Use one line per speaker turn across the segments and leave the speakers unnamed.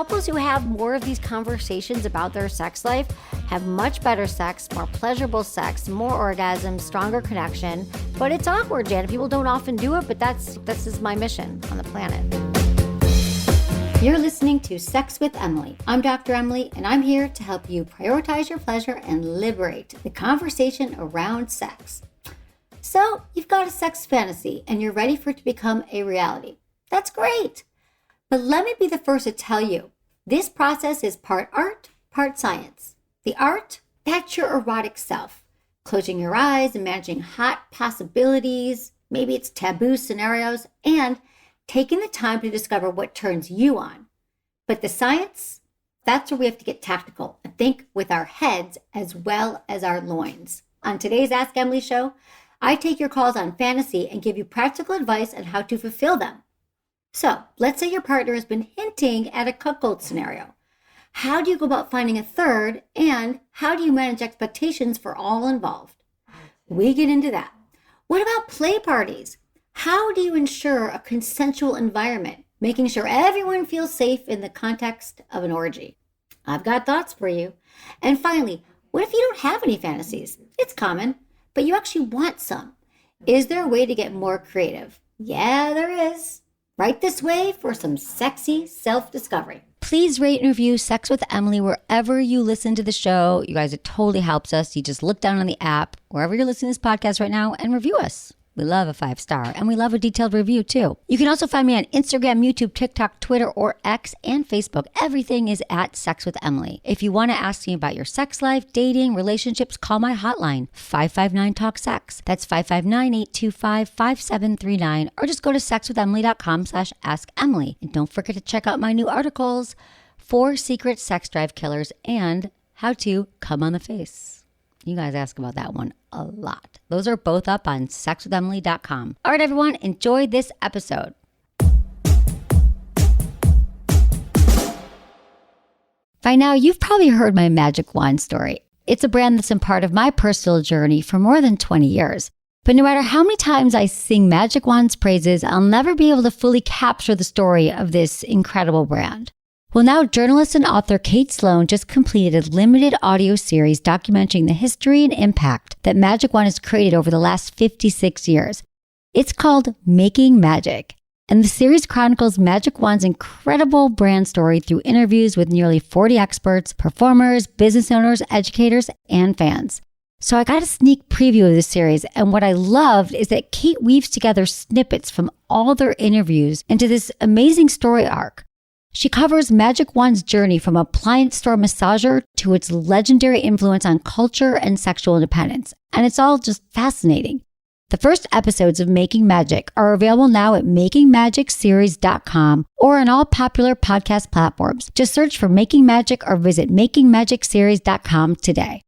couples who have more of these conversations about their sex life have much better sex, more pleasurable sex, more orgasms, stronger connection. But it's awkward, Janet. People don't often do it, but this is my mission on the planet. You're listening to Sex with Emily. I'm Dr. Emily, and I'm here to help you prioritize your pleasure and liberate the conversation around sex. So, you've got a sex fantasy, and you're ready for it to become a reality. That's great. But let me be the first to tell you, this process is part art, part science. The art, that's your erotic self. Closing your eyes, imagining hot possibilities, maybe it's taboo scenarios, and taking the time to discover what turns you on. But the science, that's where we have to get tactical and think with our heads as well as our loins. On today's Ask Emily show, I take your calls on fantasy and give you practical advice on how to fulfill them. So let's say your partner has been hinting at a cuckold scenario. How do you go about finding a third, and how do you manage expectations for all involved? We get into that. What about play parties? How do you ensure a consensual environment, making sure everyone feels safe in the context of an orgy? I've got thoughts for you. And finally, what if you don't have any fantasies? It's common, but you actually want some. Is there a way to get more creative? Yeah, there is. Right this way for some sexy self-discovery. Please rate and review Sex with Emily wherever you listen to the show. You guys, it totally helps us. You just look down on the app, wherever you're listening to this podcast right now, and review us. We love a 5-star, and we love a detailed review too. You can also find me on Instagram, YouTube, TikTok, Twitter, or X, and Facebook. Everything is at Sex with Emily. If you want to ask me about your sex life, dating, relationships, call my hotline, 559-TALK-SEX. That's 559-825-5739, or just go to sexwithemily.com/assemily. And don't forget to check out my new articles, 4 Secret Sex Drive Killers and How to Come on the Face. You guys ask about that one a lot. Those are both up on sexwithemily.com. All right, everyone, enjoy this episode. By now, you've probably heard my Magic Wand story. It's a brand that's been part of my personal journey for more than 20 years. But no matter how many times I sing Magic Wand's praises, I'll never be able to fully capture the story of this incredible brand. Well, now journalist and author Kate Sloan just completed a limited audio series documenting the history and impact that Magic Wand has created over the last 56 years. It's called Making Magic, and the series chronicles Magic Wand's incredible brand story through interviews with nearly 40 experts, performers, business owners, educators, and fans. So I got a sneak preview of the series, and what I loved is that Kate weaves together snippets from all their interviews into this amazing story arc. She covers Magic Wand's journey from appliance store massager to its legendary influence on culture and sexual independence. And it's all just fascinating. The first episodes of Making Magic are available now at makingmagicseries.com or on all popular podcast platforms. Just search for Making Magic or visit makingmagicseries.com today.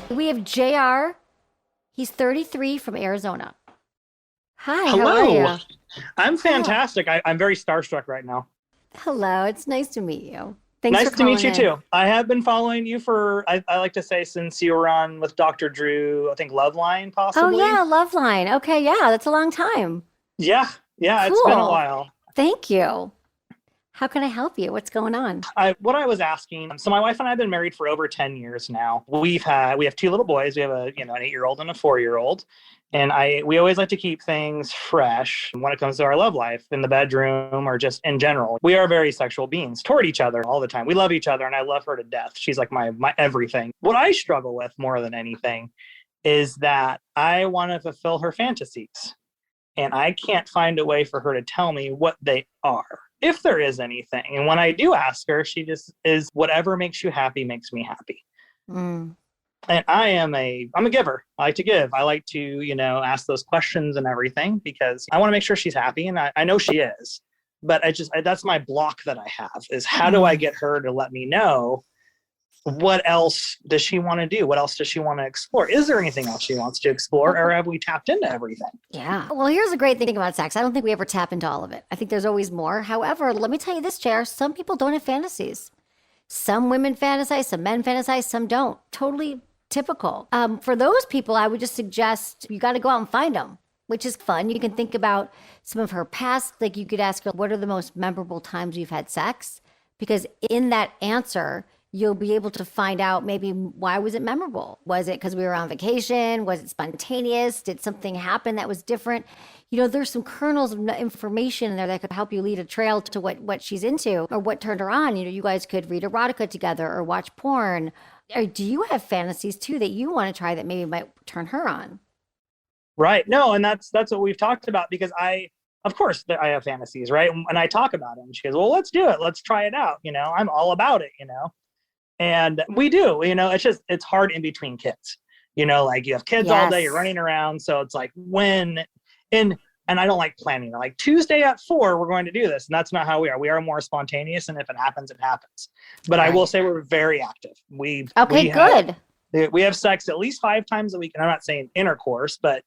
We have JR. He's 33 from Arizona. Hi,
Hello.
How are you?
I'm fantastic. I'm very starstruck right now.
Hello, it's nice to meet you. Thanks
Nice
for
to meet you
in.
too. I have been following you for, I like to say, since you were on with Dr. Drew, I think Loveline possibly.
Oh yeah, Loveline. Okay, yeah, that's a long time.
Yeah, it's been a while.
Thank you. How can I help you? What's going on?
What I was asking, so my wife and I have been married for over 10 years now. We have 2 little boys. We have an 8-year-old and a 4-year-old. And we always like to keep things fresh when it comes to our love life in the bedroom or just in general. We are very sexual beings toward each other all the time. We love each other and I love her to death. She's like my everything. What I struggle with more than anything is that I want to fulfill her fantasies. And I can't find a way for her to tell me what they are, if there is anything. And when I do ask her, she just is whatever makes you happy makes me happy.
Mm.
And I'm a giver. I like to give. I like to, ask those questions and everything because I want to make sure she's happy. And I know she is, but that's my block that I have is how do I get her to let me know what else does she want to do? What else does she want to explore? Is there anything else she wants to explore or have we tapped into everything?
Yeah. Well, here's a great thing about sex. I don't think we ever tap into all of it. I think there's always more. However, let me tell you this, Chair, some people don't have fantasies. Some women fantasize, some men fantasize, some don't. Totally typical. For those people, I would just suggest you got to go out and find them. which is fun. You can think about some of her past, like you could ask her, what are the most memorable times you've had sex? Because in that answer, you'll be able to find out maybe why was it memorable? Was it because we were on vacation? Was it spontaneous? Did something happen that was different? There's some kernels of information in there that could help you lead a trail to what she's into or what turned her on. You guys could read erotica together or watch porn. Or do you have fantasies too that you want to try that maybe might turn her on?
Right. No, and that's what we've talked about, because of course I have fantasies, right? And I talk about it and she goes, well, let's do it. Let's try it out. I'm all about it, and we do, it's hard in between kids, like you have kids all day, you're running around. So it's like and I don't like planning. Like Tuesday at 4, we're going to do this. And that's not how we are. We are more spontaneous. And if it happens, it happens. But I will say we're very active.
Good.
We have sex at least 5 times a week. And I'm not saying intercourse, but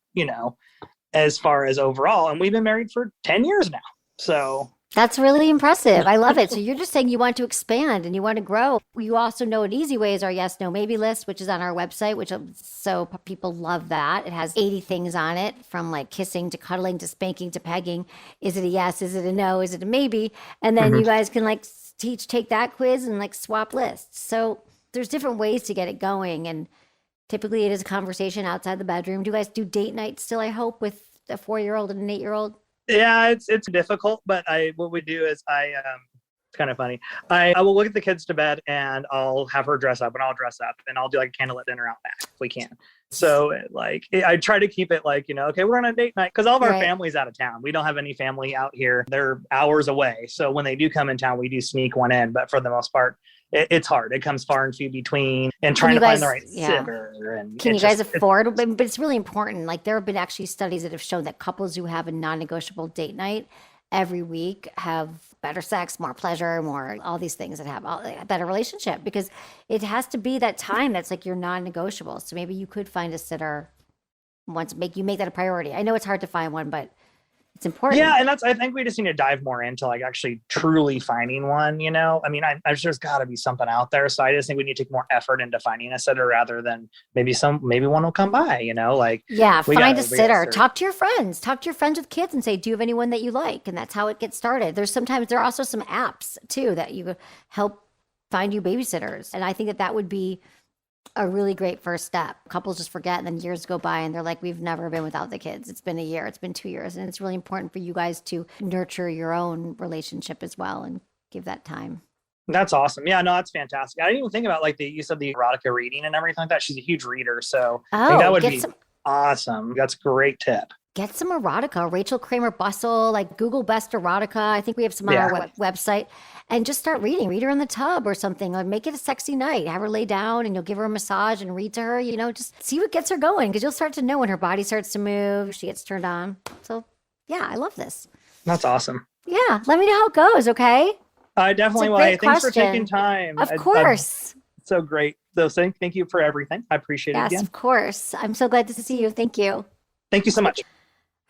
as far as overall, and we've been married for 10 years now. So
that's really impressive. I love it. So you're just saying you want to expand and you want to grow. You also know an easy way is our yes, no, maybe list, which is on our website, so people love that. It has 80 things on it, from like kissing to cuddling to spanking to pegging. Is it a yes? Is it a no? Is it a maybe? And then you guys can like take that quiz and like swap lists. So there's different ways to get it going. And typically it is a conversation outside the bedroom. Do you guys do date night still, I hope, with a 4-year-old and an 8-year-old?
Yeah, it's difficult, but what we do is it's kind of funny. I will look at the kids to bed and I'll have her dress up and I'll dress up and I'll do like a candlelit dinner out back if we can. So I try to keep it like, okay, we're on a date night, because all of our family's out of town. We don't have any family out here. They're hours away. So when they do come in town, we do sneak one in. But for the most part, it's hard. It comes far and few between, and trying to find the right sitter. And
can you guys afford? But it's really important. Like there have been actually studies that have shown that couples who have a non-negotiable date night every week have better sex, more pleasure, more all these things that have a better relationship, because it has to be that time that's like your non-negotiable. So maybe you could find a sitter once, make that a priority. I know it's hard to find one, but it's important.
Yeah, and I think we just need to dive more into like actually truly finding one, I mean, I'm sure there's got to be something out there. So I just think we need to take more effort into finding a sitter rather than maybe one will come by, like.
Yeah, find a sitter. Talk to your friends with kids and say, do you have anyone that you like? And that's how it gets started. There are also some apps too that you help find you babysitters. And I think that would be a really great first step. Couples just forget, and then years go by and they're like, we've never been without the kids. It's been a year, it's been 2 years. And it's really important for you guys to nurture your own relationship as well and give that time.
That's awesome. Yeah, no, that's fantastic. I didn't even think about like the use of the erotica reading and everything like that. She's a huge reader. So I think that would be awesome. That's a great tip.
Get some erotica. Rachel Kramer Bustle, like Google Best Erotica. I think we have some on our website. And just start reading. Read her in the tub or something. Or make it a sexy night. Have her lay down and you'll give her a massage and read to her. Just see what gets her going, because you'll start to know when her body starts to move, she gets turned on. So, yeah, I love this.
That's awesome.
Yeah, let me know how it goes, okay?
I definitely will. Hey, thanks for taking time.
Of course.
So great. So thank you for everything. I appreciate it again.
Yes, of course. I'm so glad to see you. Thank you.
Thank you so much.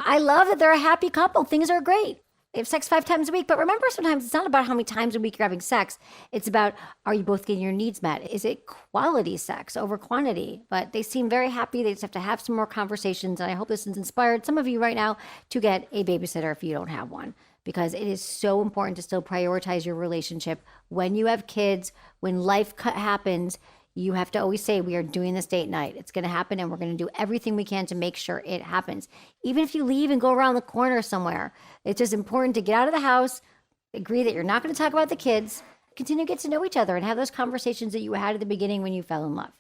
I love that they're a happy couple. Things are great. They have sex 5 times a week. But remember, sometimes it's not about how many times a week you're having sex. It's about, are you both getting your needs met? Is it quality sex over quantity? But they seem very happy. They just have to have some more conversations. And I hope this has inspired some of you right now to get a babysitter if you don't have one, because it is so important to still prioritize your relationship. When you have kids, when life happens, you have to always say, we are doing this date night. It's going to happen, and we're going to do everything we can to make sure it happens. Even if you leave and go around the corner somewhere, it's just important to get out of the house, agree that you're not going to talk about the kids, continue to get to know each other and have those conversations that you had at the beginning when you fell in love.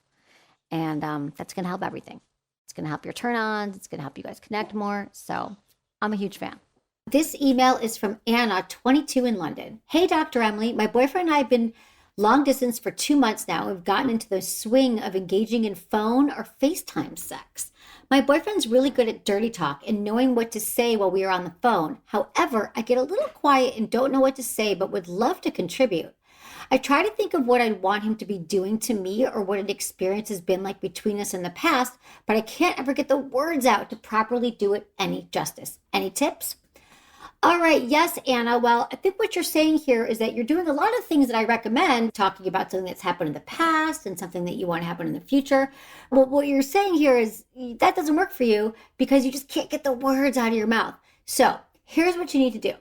And that's going to help everything. It's going to help your turn-ons. It's going to help you guys connect more. So I'm a huge fan. This email is from Anna, 22, in London. Hey, Dr. Emily, my boyfriend and I have been long distance for 2 months now. We've gotten into the swing of engaging in phone or FaceTime sex. My boyfriend's really good at dirty talk and knowing what to say while we are on the phone. However, I get a little quiet and don't know what to say, but would love to contribute. I try to think of what I'd want him to be doing to me or what an experience has been like between us in the past, but I can't ever get the words out to properly do it any justice. Any tips? All right. Yes, Anna. Well, I think what you're saying here is that you're doing a lot of things that I recommend, talking about something that's happened in the past and something that you want to happen in the future. Well, what you're saying here is that doesn't work for you because you just can't get the words out of your mouth. So here's what you need to do.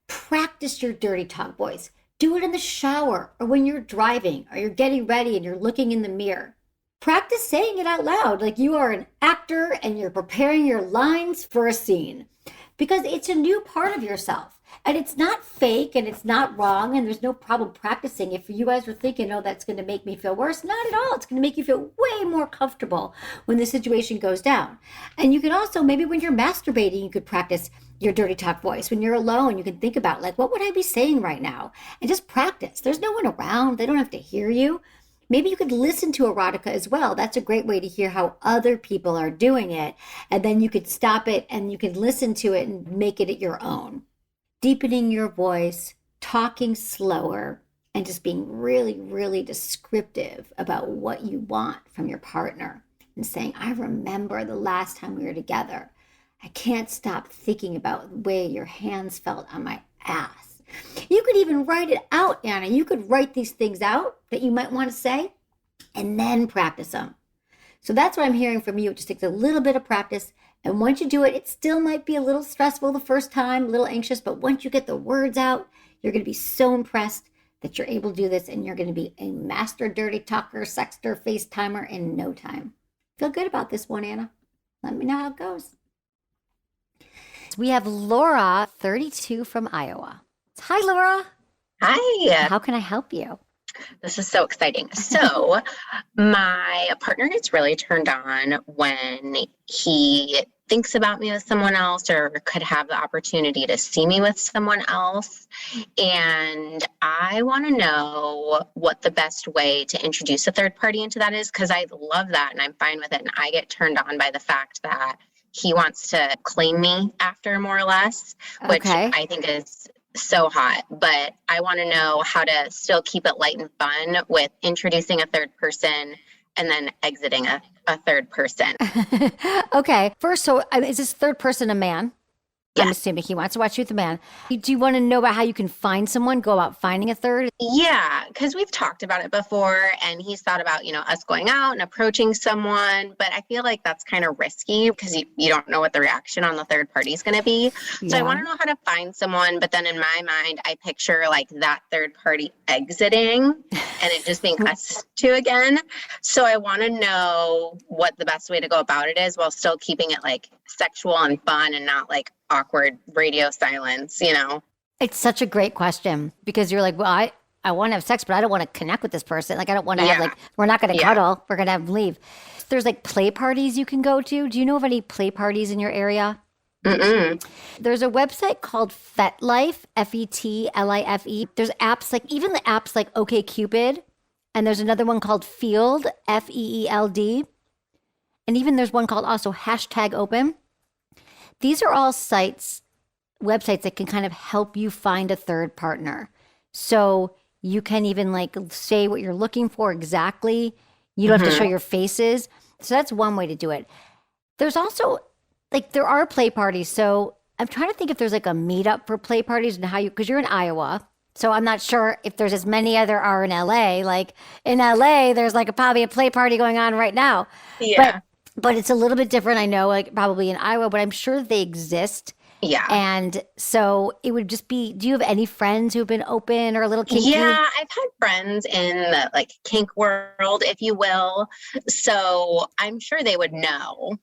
Practice your dirty talk voice. Do it in the shower or when you're driving or you're getting ready and you're looking in the mirror. Practice saying it out loud like you are an actor and you're preparing your lines for a scene because it's a new part of yourself and it's not fake and it's not wrong and there's no problem practicing. If you guys were thinking, oh, that's going to make me feel worse, not at all. It's going to make you feel way more comfortable when the situation goes down. And you can also, maybe when you're masturbating, you could practice your dirty talk voice. When you're alone, you can think about like, what would I be saying right now? And just practice. There's no one around. They don't have to hear you. Maybe you could listen to erotica as well. That's a great way to hear how other people are doing it. And then you could stop it and you could listen to it and make it your own. Deepening your voice, talking slower, and just being really, really descriptive about what you want from your partner. And saying, I remember the last time we were together. I can't stop thinking about the way your hands felt on my ass. You could even write it out, Anna. You could write these things out that you might want to say and then practice them. So that's what I'm hearing from you. It just takes a little bit of practice. And once you do it, it still might be a little stressful the first time, a little anxious. But once you get the words out, you're going to be so impressed that you're able to do this. And you're going to be a master dirty talker, sexter, FaceTimer in no time. Feel good about this one, Anna. Let me know how it goes. We have Laura, 32 from Iowa. Hi, Laura.
Hi.
How can I help you?
This is so exciting. So my partner gets really turned on when he thinks about me with someone else or could have the opportunity to see me with someone else. And I want to know what the best way to introduce a third party into that is, because I love that and I'm fine with it. And I get turned on by the fact that he wants to claim me after, more or less, which I think is so hot. But I want to know how to still keep it light and fun with introducing a third person and then exiting a third person.
Okay. First, so is this third person a man?
Yes.
I'm assuming he wants to watch you with a man. Do you want to know about how you can find someone, go about finding a third?
Yeah, because we've talked about it before and he's thought about, us going out and approaching someone, but I feel like that's kind of risky because you don't know what the reaction on the third party is going to be. So I want to know how to find someone, but then in my mind, I picture like that third party exiting and it just being us two again. So I want to know what the best way to go about it is while still keeping it like sexual and fun and not like awkward radio silence,
It's such a great question because you're like, well, I want to have sex, but I don't want to connect with this person. Like, I don't want to have we're not going to cuddle. We're going to have them leave. There's like play parties you can go to. Do you know of any play parties in your area?
Mm-mm.
There's a website called FetLife, FetLife. There's apps even the apps like OkCupid. And there's another one called Field, Feeld. And even there's one called also #open. These are all websites that can kind of help you find a third partner. So you can even like say what you're looking for exactly. You don't have to show your faces. So that's one way to do it. There's also there are play parties. So I'm trying to think if there's like a meetup for play parties and because you're in Iowa. So I'm not sure if there's as many as there are in LA. Like in LA, there's probably a play party going on right now.
Yeah.
But it's a little bit different, I know, probably in Iowa, but I'm sure they exist.
Yeah.
And so it would just be, do you have any friends who've been open or a little kinky?
Yeah, I've had friends in the kink world, if you will. So I'm sure they would know.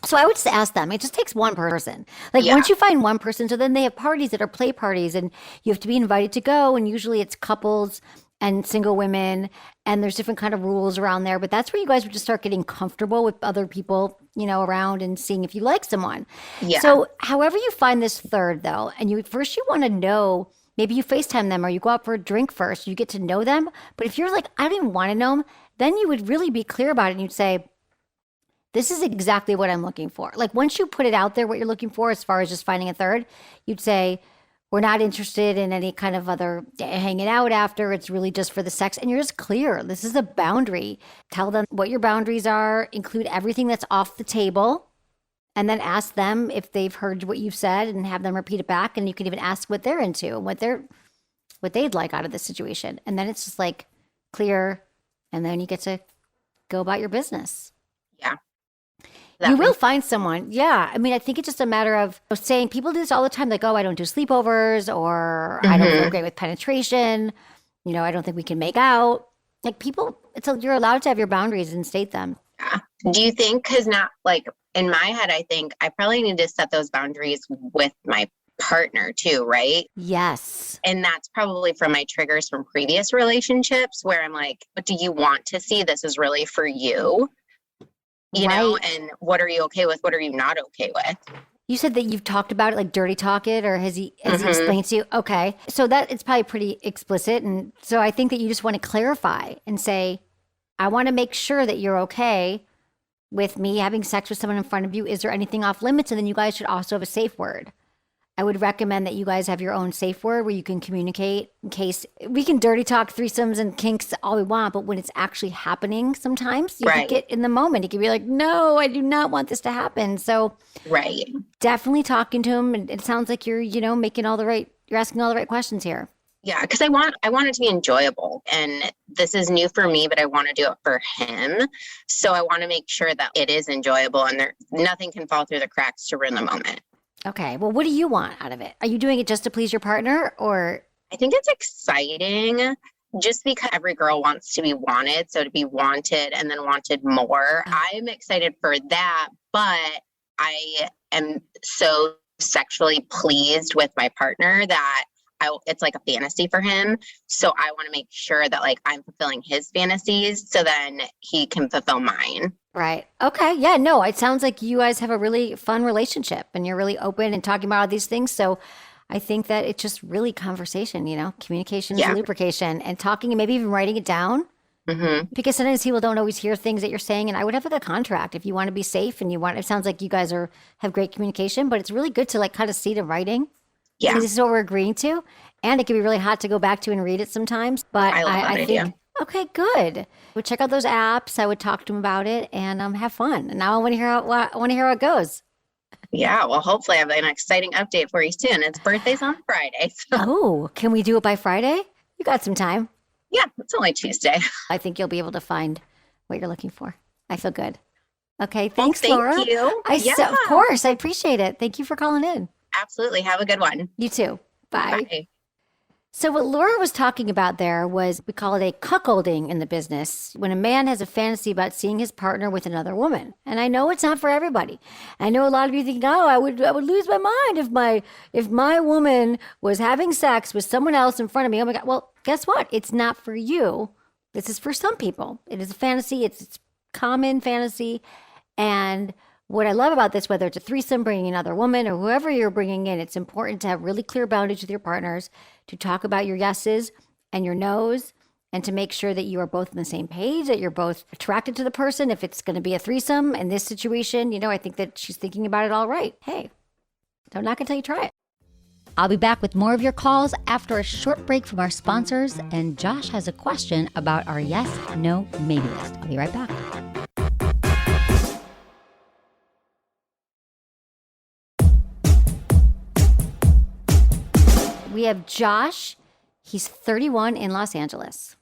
So I would just ask them. It just takes one person. Once you find one person, so then they have parties that are play parties and you have to be invited to go. And usually it's couples and single women, and there's different kind of rules around there. But that's where you guys would just start getting comfortable with other people, around and seeing if you like someone.
Yeah.
So however you find this third, though, and you want to know, maybe you FaceTime them or you go out for a drink first, you get to know them. But if you're like, I don't even want to know them, then you would really be clear about it and you'd say, this is exactly what I'm looking for. Once you put it out there, what you're looking for as far as just finding a third, you'd say, we're not interested in any kind of other hanging out after. It's really just for the sex. And you're just clear. This is a boundary. Tell them what your boundaries are. Include everything that's off the table. And then ask them if they've heard what you've said and have them repeat it back. And you can even ask what they're into and what they'd like out of this situation. And then it's just like clear. And then you get to go about your business.
Yeah.
You will find someone. Yeah. I mean, I think it's just a matter of saying people do this all the time. Like, oh, I don't do sleepovers, or I don't feel great with penetration. You know, I don't think we can make out. Like people, you're allowed to have your boundaries and state them.
Yeah. Do you think, because not like in my head, I think I probably need to set those boundaries with my partner too, right?
Yes.
And that's probably from my triggers from previous relationships where I'm like, what do you want to see? This is really for you, you know, and what are you okay with? What are you not okay with?
You said that you've talked about it, like dirty talk it, or has he explained to you? Okay. So that it's probably pretty explicit. And so I think that you just want to clarify and say, I want to make sure that you're okay with me having sex with someone in front of you. Is there anything off limits? And then you guys should also have a safe word. I would recommend that you guys have your own safe word where you can communicate in case we can dirty talk threesomes and kinks all we want, but when it's actually happening, sometimes you can get in the moment. You can be like, no, I do not want this to happen. So definitely talking to him. And it sounds like you're, you know, you're asking all the right questions here.
Yeah, because I want it to be enjoyable, and this is new for me, but I want to do it for him. So I want to make sure that it is enjoyable, and nothing can fall through the cracks to ruin the moment.
Okay. Well, what do you want out of it? Are you doing it just to please your partner, or?
I think it's exciting just because every girl wants to be wanted. So to be wanted and then wanted more, I'm excited for that. But I am so sexually pleased with my partner that it's like a fantasy for him. So I want to make sure that like I'm fulfilling his fantasies so then he can fulfill mine.
Right. Okay. Yeah, no, it sounds like you guys have a really fun relationship and you're really open and talking about all these things. So I think that it's just really conversation, you know, communication is lubrication, and talking and maybe even writing it down. Because sometimes people don't always hear things that you're saying. And I would have like a contract if you want to be safe and it sounds like you guys have great communication, but it's really good to like kind of see the writing. Yeah. This is what we're agreeing to. And it can be really hot to go back to and read it sometimes. But I think, okay, good. Would check out those apps. I would talk to him about it and have fun. And now I want to hear how it goes.
Yeah, well, hopefully I have an exciting update for you soon. His birthday's on Friday. So.
Oh, can we do it by Friday? You got some time.
Yeah, it's only Tuesday.
I think you'll be able to find what you're looking for. I feel good. Okay, thanks,
Laura.
Thank
you.
Of course, I appreciate it. Thank you for calling in.
Absolutely. Have a good one.
You too. Bye.
Bye.
So what Laura was talking about there was, we call it a cuckolding in the business, when a man has a fantasy about seeing his partner with another woman. And I know it's not for everybody. I know a lot of you think, oh, I would lose my mind if my woman was having sex with someone else in front of me. Oh my God. Well, guess what? It's not for you. This is for some people. It is a fantasy. It's common fantasy. And what I love about this, whether it's a threesome, bringing another woman or whoever you're bringing in, it's important to have really clear boundaries with your partners, to talk about your yeses and your nos, and to make sure that you are both on the same page, that you're both attracted to the person. If it's going to be a threesome in this situation, you know, I think that she's thinking about it all right. Hey, don't knock until you try it. I'll be back with more of your calls after a short break from our sponsors. And Josh has a question about our yes, no, maybe list. I'll be right back. We have Josh. He's 31 in Los Angeles.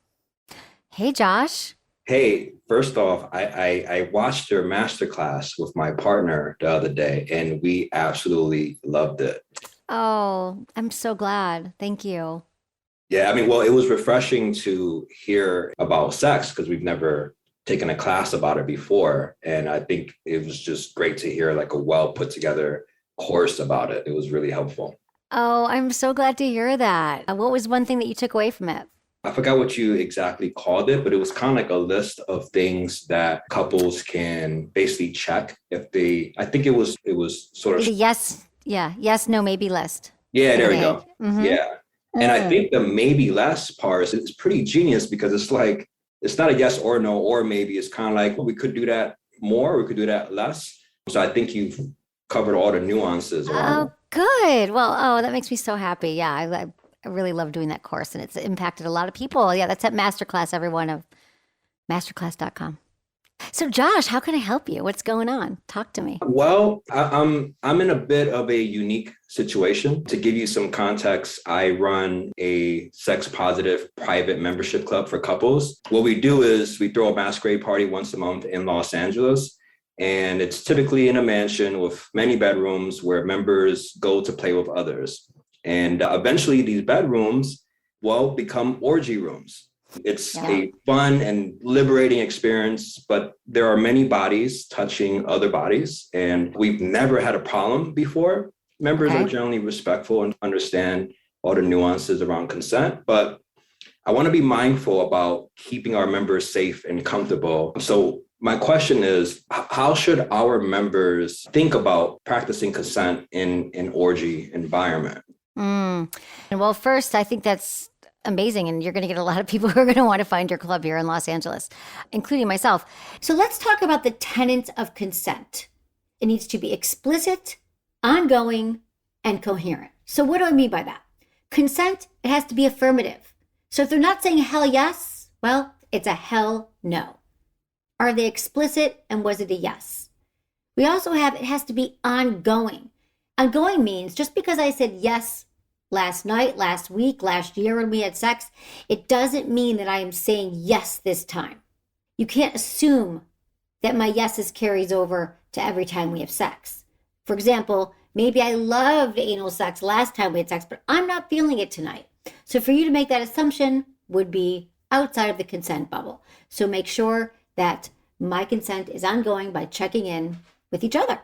Hey, Josh.
Hey, first off, I watched your masterclass with my partner the other day, and we absolutely loved it.
Oh, I'm so glad. Thank you.
Yeah, I mean, well, it was refreshing to hear about sex because we've never taken a class about it before. And I think it was just great to hear like a well put together course about it. It was really helpful.
Oh, I'm so glad to hear that. What was one thing that you took away from it?
I forgot what you exactly called it, but it was kind of like a list of things that couples can basically check if they, I think it was sort of.
Yes, no, maybe list.
Yeah, there we go. Mm-hmm. Yeah. And I think the maybe less part is pretty genius because it's like, it's not a yes or no, or maybe it's kind of like, well, we could do that more, we could do that less. So I think you've covered all the nuances.
Oh, good. Well, that makes me so happy. Yeah, I really love doing that course, and it's impacted a lot of people. Yeah, that's at Masterclass, everyone, of masterclass.com. So Josh, how can I help you? What's going on? Talk to me.
Well, I'm in a bit of a unique situation. To give you some context, I run a sex positive private membership club for couples. What we do is we throw a masquerade party once a month in Los Angeles. And it's typically in a mansion with many bedrooms where members go to play with others. And eventually these bedrooms will become orgy rooms. It's a fun and liberating experience, but there are many bodies touching other bodies, and we've never had a problem before. Members are generally respectful and understand all the nuances around consent, but I want to be mindful about keeping our members safe and comfortable. So my question is, how should our members think about practicing consent in an orgy environment?
Well, first, I think that's amazing. And you're going to get a lot of people who are going to want to find your club here in Los Angeles, including myself. So let's talk about the tenets of consent. It needs to be explicit, ongoing, and coherent. So what do I mean by that? Consent, it has to be affirmative. So if they're not saying hell yes, well, it's a hell no. Are they explicit, and was it a yes? We also have, it has to be ongoing. Ongoing means just because I said yes last night, last week, last year when we had sex, it doesn't mean that I am saying yes this time. You can't assume that my yeses carries over to every time we have sex. For example, maybe I loved anal sex last time we had sex, but I'm not feeling it tonight. So for you to make that assumption would be outside of the consent bubble. So make sure that my consent is ongoing by checking in with each other.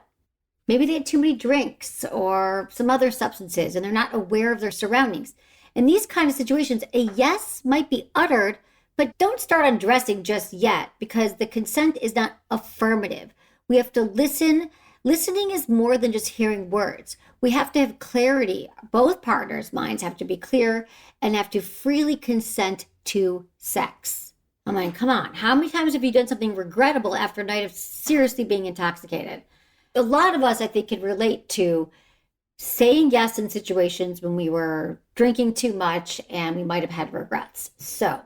Maybe they had too many drinks or some other substances and they're not aware of their surroundings. In these kind of situations, a yes might be uttered, but don't start undressing just yet because the consent is not affirmative. We have to listen. Listening is more than just hearing words. We have to have clarity. Both partners' minds have to be clear and have to freely consent to sex. I mean, come on. How many times have you done something regrettable after a night of seriously being intoxicated? A lot of us, I think, can relate to saying yes in situations when we were drinking too much and we might have had regrets. So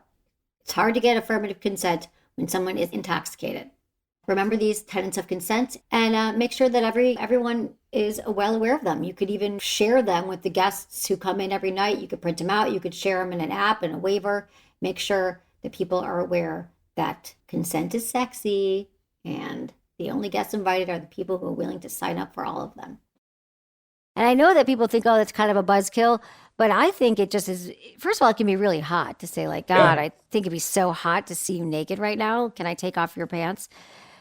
it's hard to get affirmative consent when someone is intoxicated. Remember these tenets of consent and make sure that everyone is well aware of them. You could even share them with the guests who come in every night. You could print them out. You could share them in an app and a waiver. Make sure that people are aware that consent is sexy and the only guests invited are the people who are willing to sign up for all of them. And I know that people think, oh, that's kind of a buzzkill, but I think it just is. First of all, it can be really hot to say like, God, I think it'd be so hot to see you naked right now. Can I take off your pants?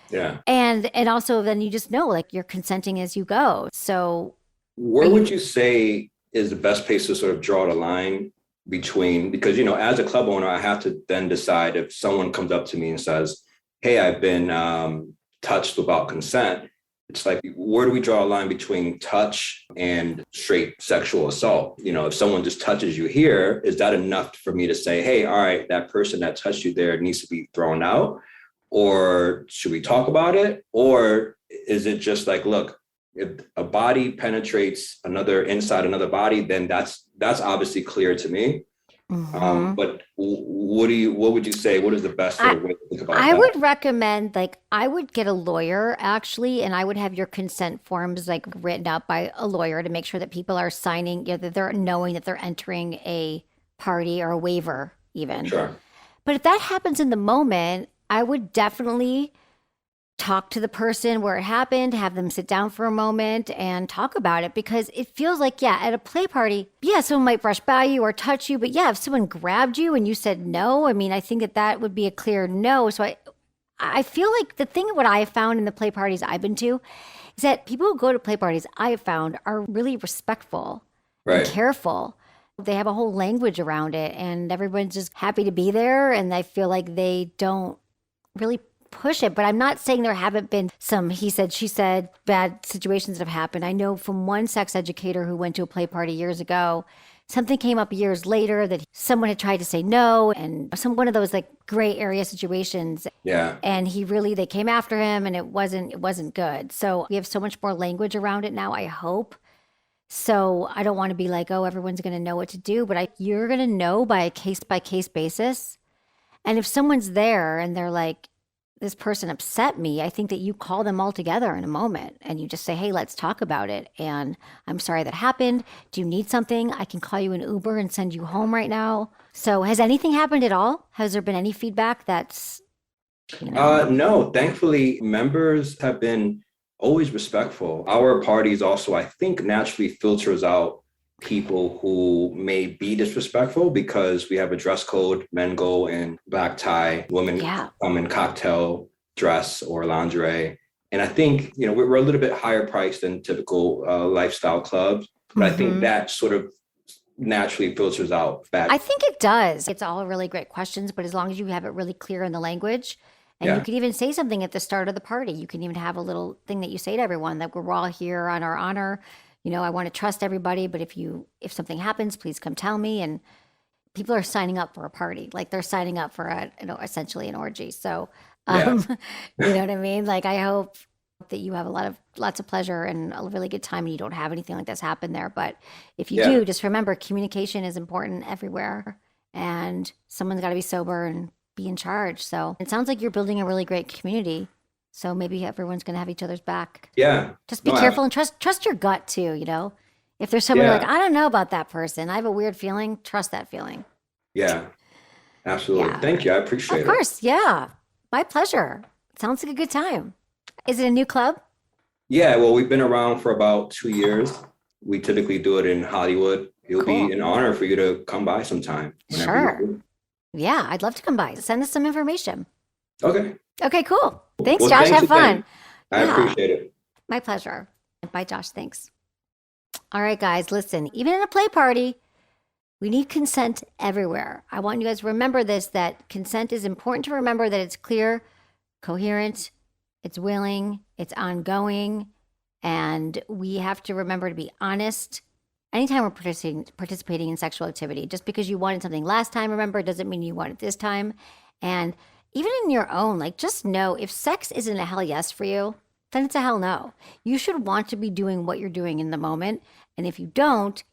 Yeah.
And also then you just know like you're consenting as you go. So
where would you say is the best place to sort of draw the line between, because, as a club owner, I have to then decide if someone comes up to me and says, hey, I've been touched without consent. It's like, where do we draw a line between touch and straight sexual assault? If someone just touches you here, is that enough for me to say, hey, all right, that person that touched you there needs to be thrown out? Or should we talk about it? Or is it just like, look, if a body penetrates inside another body, then that's obviously clear to me. Mm-hmm. But what would you say? What is the best way to think about that?
I would recommend, I would get a lawyer actually, and I would have your consent forms written out by a lawyer to make sure that people are signing, that they're knowing that they're entering a party or a waiver even.
Sure.
But if that happens in the moment, I would definitely talk to the person where it happened, have them sit down for a moment and talk about it, because it feels like, at a play party, someone might brush by you or touch you, but if someone grabbed you and you said no, I mean, I think that would be a clear no. So I feel like the thing what I have found in the play parties I've been to is that people who go to play parties I have found are really respectful and careful. They have a whole language around it and everyone's just happy to be there, and I feel like they don't really push it. But I'm not saying there haven't been some he said, she said, bad situations that have happened. I know from one sex educator who went to a play party years ago, something came up years later that someone had tried to say no, and one of those gray area situations.
Yeah.
And they came after him and it wasn't good. So we have so much more language around it now, I hope. So I don't want to be like, oh, everyone's going to know what to do, but you're going to know by a case-by-case basis. And if someone's there and they're like, this person upset me, I think that you call them all together in a moment and you just say, hey, let's talk about it. And I'm sorry that happened. Do you need something? I can call you an Uber and send you home right now. So has anything happened at all? Has there been any feedback that's,
No, thankfully, members have been always respectful. Our parties also, I think, naturally filters out people who may be disrespectful because we have a dress code. Men go in black tie, women come in cocktail dress or lingerie. And I think, we're a little bit higher priced than typical lifestyle clubs, but I think that sort of naturally filters out bad.
I think it does. It's all really great questions, but as long as you have it really clear in the language, and you could even say something at the start of the party. You can even have a little thing that you say to everyone that we're all here on our honor. I want to trust everybody, but if something happens, please come tell me. And people are signing up for a party, like they're signing up for essentially an orgy. So, you know what I mean? Like, I hope that you have lots of pleasure and a really good time and you don't have anything like this happen there. But if you do, just remember communication is important everywhere and someone's got to be sober and be in charge. So it sounds like you're building a really great community. So maybe everyone's going to have each other's back. Yeah. Just be careful and trust your gut too, If there's someone like, I don't know about that person, I have a weird feeling, trust that feeling.
Yeah, absolutely. Yeah. Thank you. I appreciate it.
Of course. Yeah. My pleasure. Sounds like a good time. Is it a new club?
Yeah. Well, we've been around for about 2 years. We typically do it in Hollywood. It'll be an honor for you to come by sometime.
Sure. Yeah. I'd love to come by. Send us some information.
Okay.
Okay, cool. Thanks, Josh. Have fun.
I appreciate it.
My pleasure. Bye, Josh. Thanks. All right, guys, listen, even in a play party, we need consent everywhere. I want you guys to remember this, that consent is important to remember, that it's clear, coherent, it's willing, it's ongoing, and we have to remember to be honest anytime we're participating in sexual activity. Just because you wanted something last time, remember, doesn't mean you want it this time. And even in your own, just know if sex isn't a hell yes for you, then it's a hell no. You should want to be doing what you're doing in the moment. And if you don't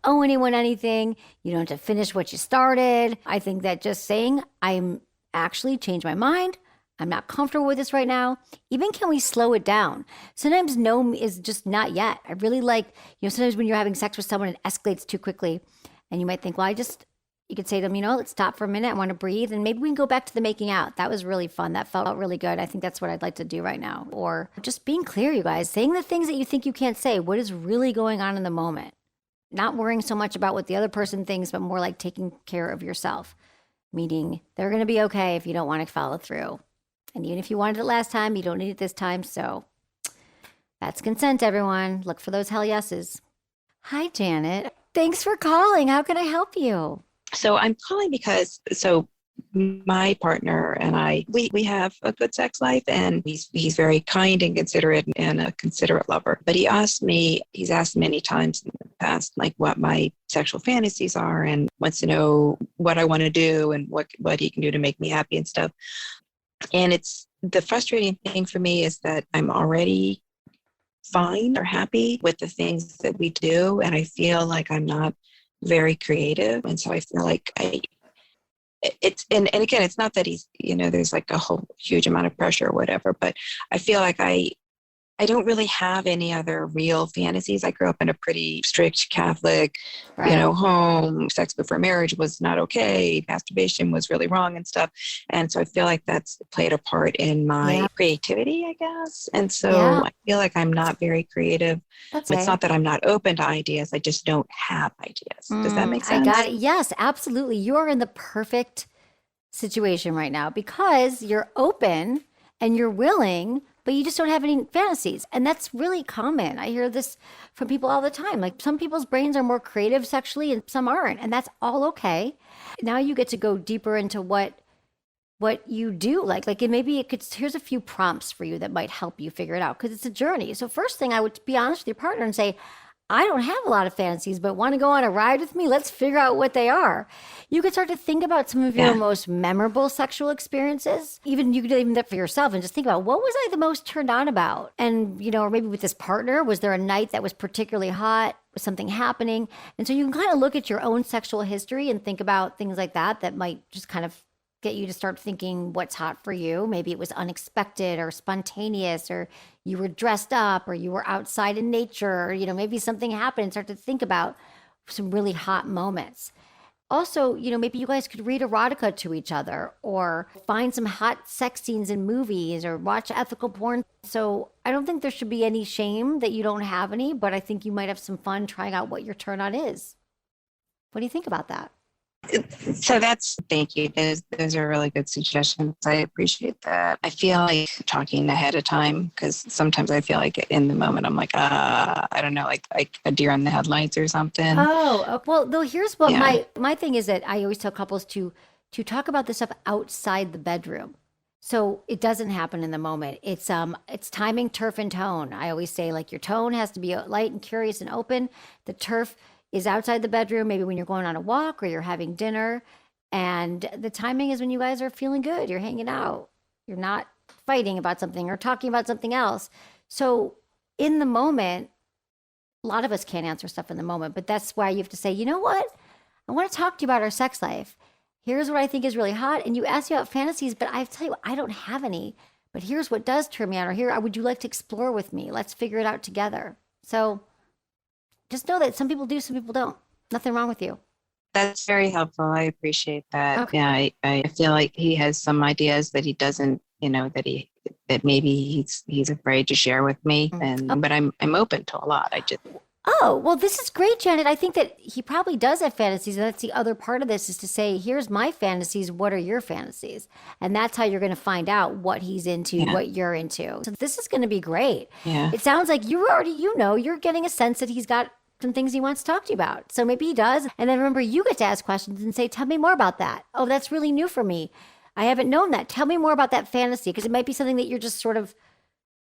owe anyone anything. You don't have to finish what you started. I think that just saying, I'm actually changed my mind. I'm not comfortable with this right now. Even can we slow it down? Sometimes no is just not yet. I really like, sometimes when you're having sex with someone, it escalates too quickly. And you might think, well, you could say to them, let's stop for a minute. I want to breathe. And maybe we can go back to the making out. That was really fun. That felt really good. I think that's what I'd like to do right now. Or just being clear, you guys, saying the things that you think you can't say. What is really going on in the moment? Not worrying so much about what the other person thinks, but more like taking care of yourself. Meaning they're going to be okay if you don't want to follow through. And even if you wanted it last time, you don't need it this time. So that's consent, everyone. Look for those hell yeses. Hi, Janet. Thanks for calling. How can I help you?
So I'm calling because my partner and I, we have a good sex life, and he's very kind and considerate and a considerate lover. But he's asked many times in the past, what my sexual fantasies are, and wants to know what I want to do and what he can do to make me happy and stuff. And it's the frustrating thing for me is that I'm already fine or happy with the things that we do. And I feel like I'm not very creative. And so I feel like and again, it's not that he's, there's a whole huge amount of pressure or whatever, but I feel like I don't really have any other real fantasies. I grew up in a pretty strict Catholic, home. Sex before marriage was not okay. Masturbation was really wrong and stuff. And so I feel like that's played a part in my creativity, I guess. And so I feel like I'm not very creative. It's not that I'm not open to ideas. I just don't have ideas. Does that make sense?
I got it. Yes, absolutely. You're in the perfect situation right now because you're open and you're willing, but you just don't have any fantasies. And that's really common. I hear this from people all the time. Some people's brains are more creative sexually and some aren't. And that's all okay. Now you get to go deeper into what you do. Here's a few prompts for you that might help you figure it out, because it's a journey. So first thing, I would be honest with your partner and say, I don't have a lot of fantasies, but want to go on a ride with me? Let's figure out what they are. You could start to think about some of your most memorable sexual experiences. You could even do that for yourself and just think about, what was I the most turned on about? And, or maybe with this partner, was there a night that was particularly hot? Was something happening? And so you can kind of look at your own sexual history and think about things like that might just kind of get you to start thinking what's hot for you. Maybe it was unexpected or spontaneous, or you were dressed up, or you were outside in nature, or, maybe something happened, and start to think about some really hot moments. Also, maybe you guys could read erotica to each other, or find some hot sex scenes in movies, or watch ethical porn. So I don't think there should be any shame that you don't have any, but I think you might have some fun trying out what your turn on is. What do you think about that?
So thank you. Those are really good suggestions. I appreciate that. I feel like talking ahead of time, because sometimes I feel like in the moment I'm like, I don't know, like a deer in the headlights or something.
Oh, well, though, here's what my thing is, that I always tell couples to talk about this stuff outside the bedroom. So it doesn't happen in the moment. It's timing, turf, and tone. I always say, like, your tone has to be light and curious and open. The turf is outside the bedroom, maybe when you're going on a walk or you're having dinner. And the timing is when you guys are feeling good, you're hanging out, you're not fighting about something or talking about something else. So in the moment, a lot of us can't answer stuff in the moment, but that's why you have to say, you know what? I want to talk to you about our sex life. Here's what I think is really hot. And you ask me about fantasies, but I tell you, I don't have any, but here's what does turn me on, or here, would you like to explore with me? Let's figure it out together. So just know that some people do, some people don't. Nothing wrong with you.
That's very helpful. I appreciate that.
Okay.
Yeah, I feel like he has some ideas that he doesn't, that maybe he's afraid to share with me. But I'm open to a lot.
Oh, well, this is great, Janet. I think that he probably does have fantasies. And that's the other part of this, is to say, here's my fantasies. What are your fantasies? And that's how you're going to find out what he's into, what you're into. So this is going to be great.
Yeah.
It sounds like you already, you're getting a sense that he's got some things he wants to talk to you about. So maybe he does. And then remember, you get to ask questions and say, tell me more about that. Oh, that's really new for me. I haven't known that. Tell me more about that fantasy, because it might be something that you're just sort of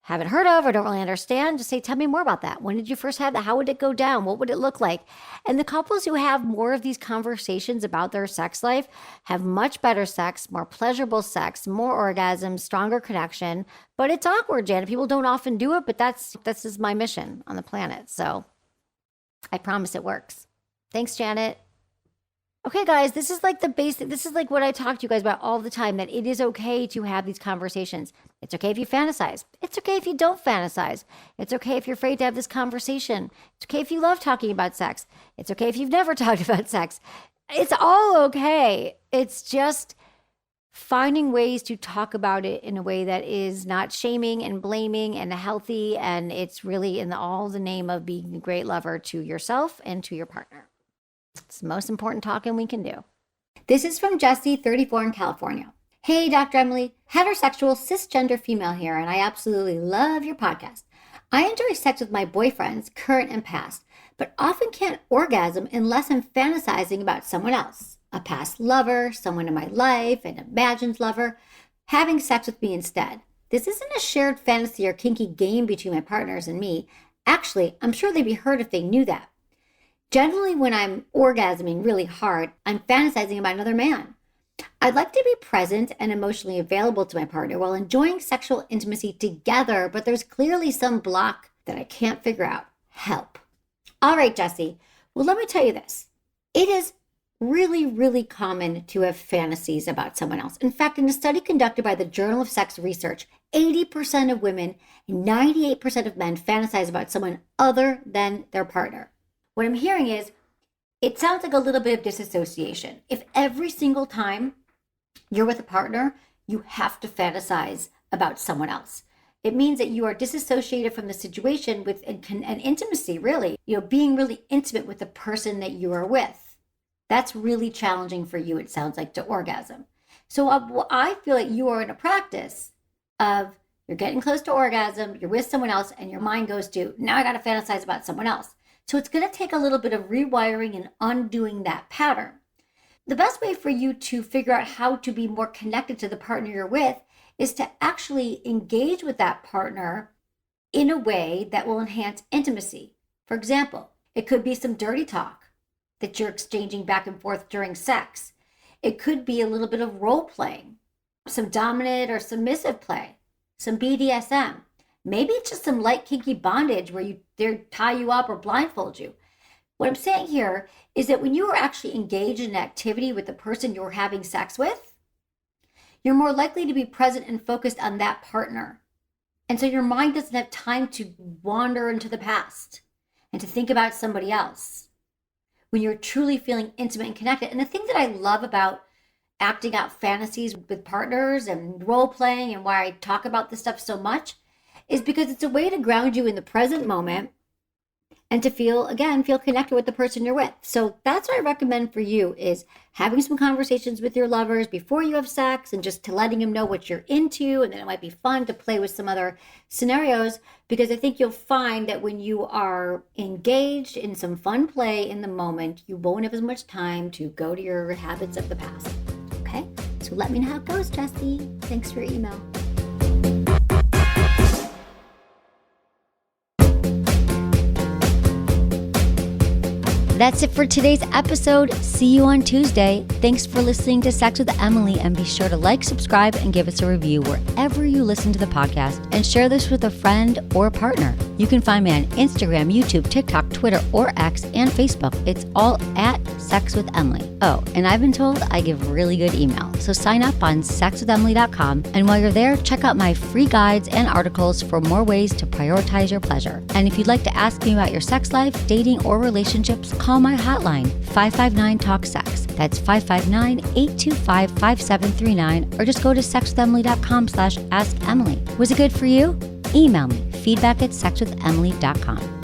haven't heard of or don't really understand. Just say, tell me more about that. When did you first have that? How would it go down? What would it look like? And the couples who have more of these conversations about their sex life have much better sex, more pleasurable sex, more orgasms, stronger connection. But it's awkward, Janet. People don't often do it, but that's is my mission on the planet. So I promise it works. Thanks, Janet. Okay, guys, this is like the basic, this is like what I talk to you guys about all the time, that it is okay to have these conversations. It's okay if you fantasize. It's okay if you don't fantasize. It's okay if you're afraid to have this conversation. It's okay if you love talking about sex. It's okay if you've never talked about sex. It's all okay. It's just finding ways to talk about it in a way that is not shaming and blaming and healthy. And it's really in all the name of being a great lover to yourself and to your partner. It's the most important talking we can do. This is from Jessie, 34 in California. Hey, Dr. Emily, heterosexual cisgender female here, and I absolutely love your podcast. I enjoy sex with my boyfriends, current and past, but often can't orgasm unless I'm fantasizing about someone else, a past lover, someone in my life, an imagined lover, having sex with me instead. This isn't a shared fantasy or kinky game between my partners and me. Actually, I'm sure they'd be hurt if they knew that. Generally, when I'm orgasming really hard, I'm fantasizing about another man. I'd like to be present and emotionally available to my partner while enjoying sexual intimacy together, but there's clearly some block that I can't figure out. Help. All right, Jessie. Well, let me tell you this. It is really, really common to have fantasies about someone else. In fact, in a study conducted by the Journal of Sex Research, 80% of women and 98% of men fantasize about someone other than their partner. What I'm hearing is, it sounds like a little bit of disassociation. If every single time you're with a partner, you have to fantasize about someone else, it means that you are disassociated from the situation with an intimacy, really, being really intimate with the person that you are with. That's really challenging for you, it sounds like, to orgasm. So I feel like you are in a practice of, you're getting close to orgasm, you're with someone else, and your mind goes to, now I got to fantasize about someone else. So it's going to take a little bit of rewiring and undoing that pattern. The best way for you to figure out how to be more connected to the partner you're with is to actually engage with that partner in a way that will enhance intimacy. For example, it could be some dirty talk that you're exchanging back and forth during sex. It could be a little bit of role playing, some dominant or submissive play, some BDSM. Maybe it's just some light kinky bondage where they tie you up or blindfold you. What I'm saying here is that when you are actually engaged in an activity with the person you're having sex with, you're more likely to be present and focused on that partner. And so your mind doesn't have time to wander into the past and to think about somebody else when you're truly feeling intimate and connected. And the thing that I love about acting out fantasies with partners and role playing, and why I talk about this stuff so much, is because it's a way to ground you in the present moment and to feel connected with the person you're with. So that's what I recommend for you, is having some conversations with your lovers before you have sex, and just to letting them know what you're into. And then it might be fun to play with some other scenarios, because I think you'll find that when you are engaged in some fun play in the moment, you won't have as much time to go to your habits of the past. Okay? So let me know how it goes, Jessie. Thanks for your email. That's it for today's episode. See you on Tuesday. Thanks for listening to Sex with Emily, and be sure to like, subscribe, and give us a review wherever you listen to the podcast, and share this with a friend or a partner. You can find me on Instagram, YouTube, TikTok, Twitter, or X, and Facebook. It's all at Sex with Emily. Oh, and I've been told I give really good email, so sign up on sexwithemily.com, and while you're there, check out my free guides and articles for more ways to prioritize your pleasure. And if you'd like to ask me about your sex life, dating, or relationships, call my hotline, 559-TALK-SEX. That's 559-825-5739, or just go to sexwithemily.com/askemily. Was it good for you? Email me, feedback@sexwithemily.com.